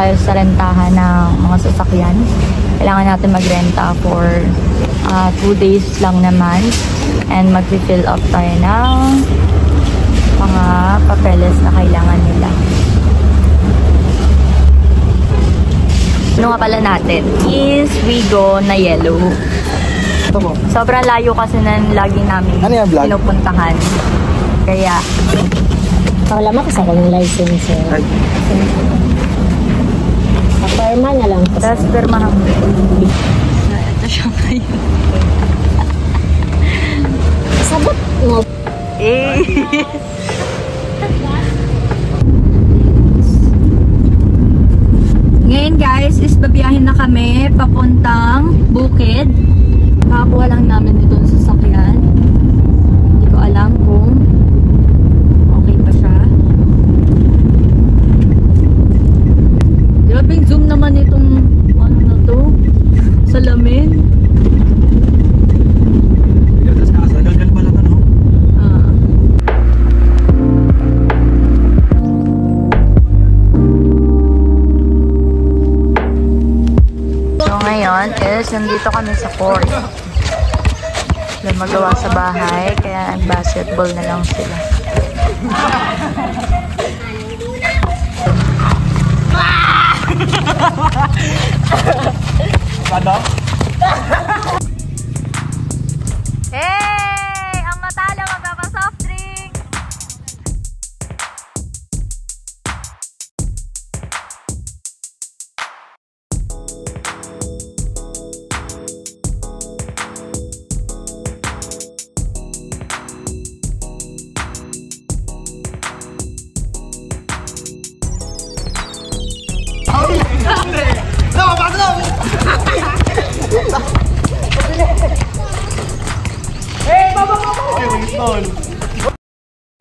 tayo sa rentahan ng mga sasakyan. Kailangan natin magrenta for 2 days lang naman. And mag-fill up tayo ng mga papeles na kailangan nila. Ano nga pala natin is Wigo na yellow. Sobrang layo kasi ng lagi namin pinupuntahan. Kaya wala mo kasi akong license. Perma na lang. Tapos perma mo. Ito siya ngayon. Sabot mo. Ngayon guys, is babiyahin na kami papuntang Bukid. Nakakuha lang namin dito sa sasakyan. Hindi ko alam kung okay pa siya. Grabing zoom naman itong ano na to. Salamin. Ngayon is nandito kami sa court. Wala magawa sa bahay, kaya basketball na lang sila. Hey! Ang matalo magpapa-soft drink!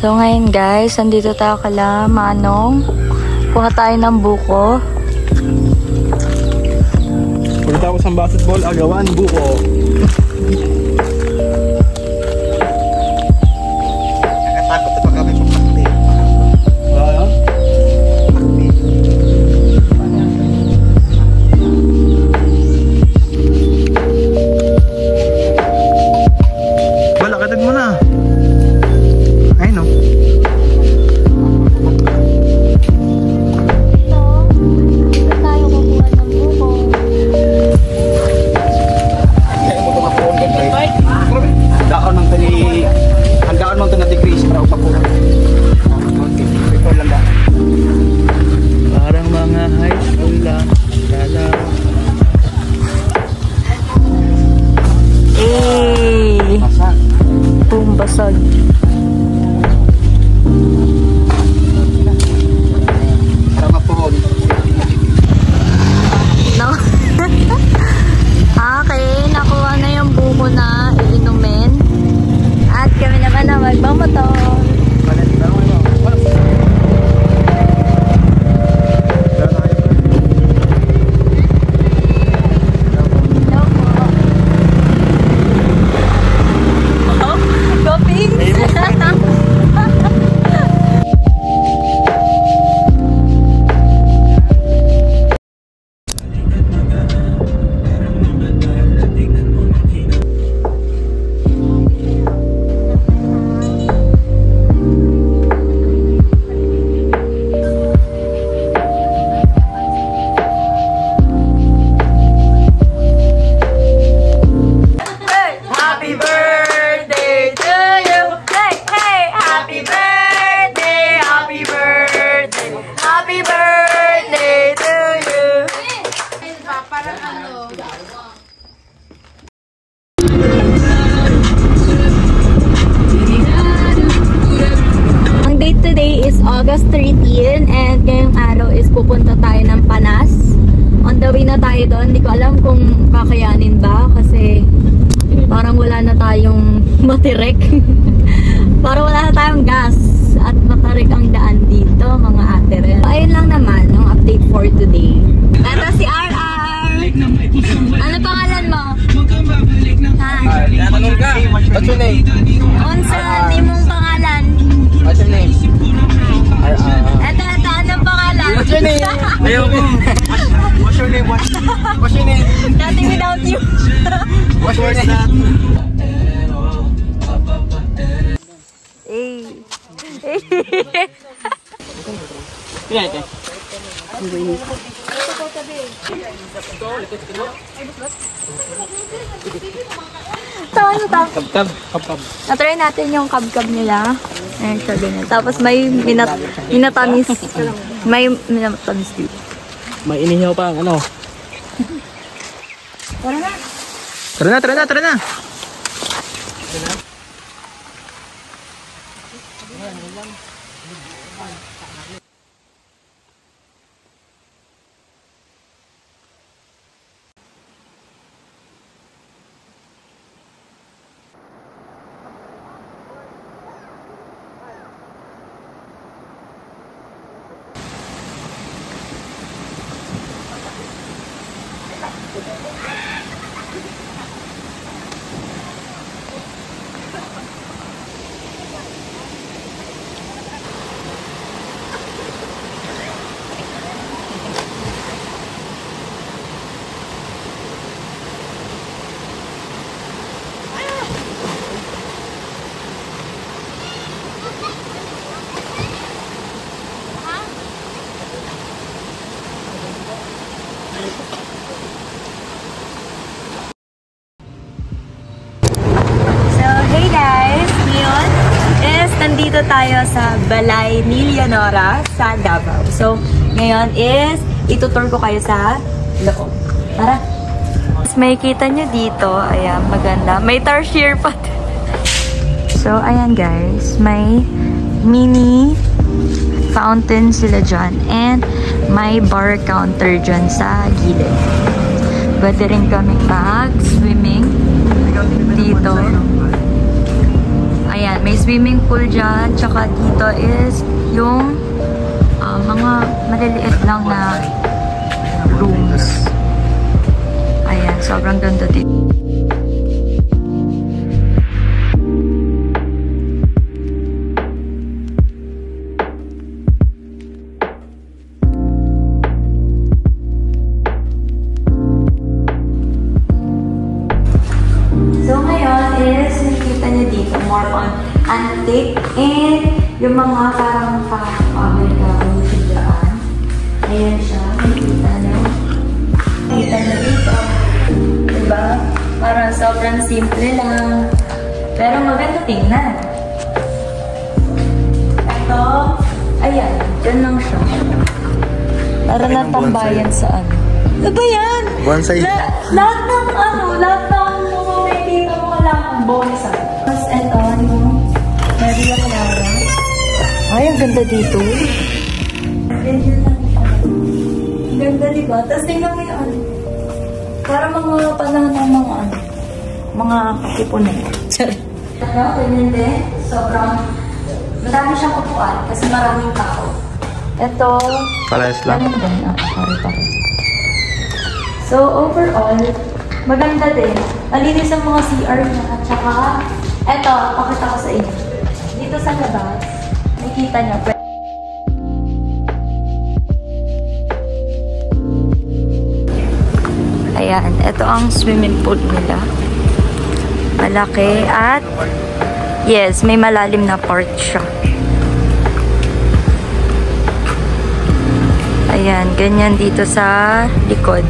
So ngayon guys, andito tayo kala Manong. Kuha tayo ng buko. Pagkatapos ng basketball, agawan, buko. Nakatakot na pa kami sa pakti. Wala yun? Pakti. Wala, katag mo na. Ay no. Parang mga high school lang. Basag. Para mapuhon. No. Okay, nakuha na yung buko na iinumin. At kami naman na magmamotor. August 13 and ngayong araw is pupunta tayo ng Panas. On the way na tayo doon. Hindi ko alam kung kakayanin ba kasi parang wala na tayong matirek. Parang wala na tayong gas at matarik ang daan dito mga ate rin. So, ayun lang naman ang update for today. Ito si RR. Ano pangalan mo? Hi. Natanong ka. What's your name? Unsa nimong pangalan? What's your name? Ito, anong pangalan? What's your name? Ayoko. What's your name? What's your name? Nothing without you. What's your name? Hey. Kab-kab. Na-try natin yung kabkab nila. Ayan siya, ganyan. Tapos may minatamis. May minatamis dito. May inihaw pa ang ano. Tara na. Tara na. Hey guys! Ngayon is nandito tayo sa Balay ni Leonora sa Davao. So, ngayon is itutur ko kayo sa loob. Tara! May kita nyo dito. Ayan, maganda. May tarsier pa. So, ayan guys. May mini fountain sila dyan. And may bar counter dyan sa gilid. Pwede rin kami mag-swimming dito. Ayan, may swimming pool dyan. Tsaka dito is yung mga maliliit lang na rooms. Ayan, sobrang ganda dito. So ngayon is nakikita niyo dito more on antique and yung mga parang pang-Amerikano dyan. Ayan siya, nakikita niyo. Nakikita niyo dito. Diba? Parang sobrang simple lang. Pero maganda tingnan. Ito, ayan, dyan lang siya. Para na tambayan sa ano. Ano ba yan? Bonsai. Lahat ng lahat ng mga nakikita mo kailangan bonsai. Tapos ito, yung Maria Clara. Ay, ang ganda dito. Ganyan lang siya. Ang ganda, diba? Tapos tingnan mo yung para mga panahon ng mga katipunan. Sorry. Ganyan din. Sobrang madami siyang upuan kasi maraming tao. Ito. Parehas lang. Ganun din. Pare-pare. So, overall, maganda din. Malinis ang mga CR niya. At saka, eto, pakita ko sa inyo. Dito sa labas, nakikita niyo. Ayan, eto ang swimming pool nila. Malaki at, yes, may malalim na part siya. Ayan, ganyan dito sa likod.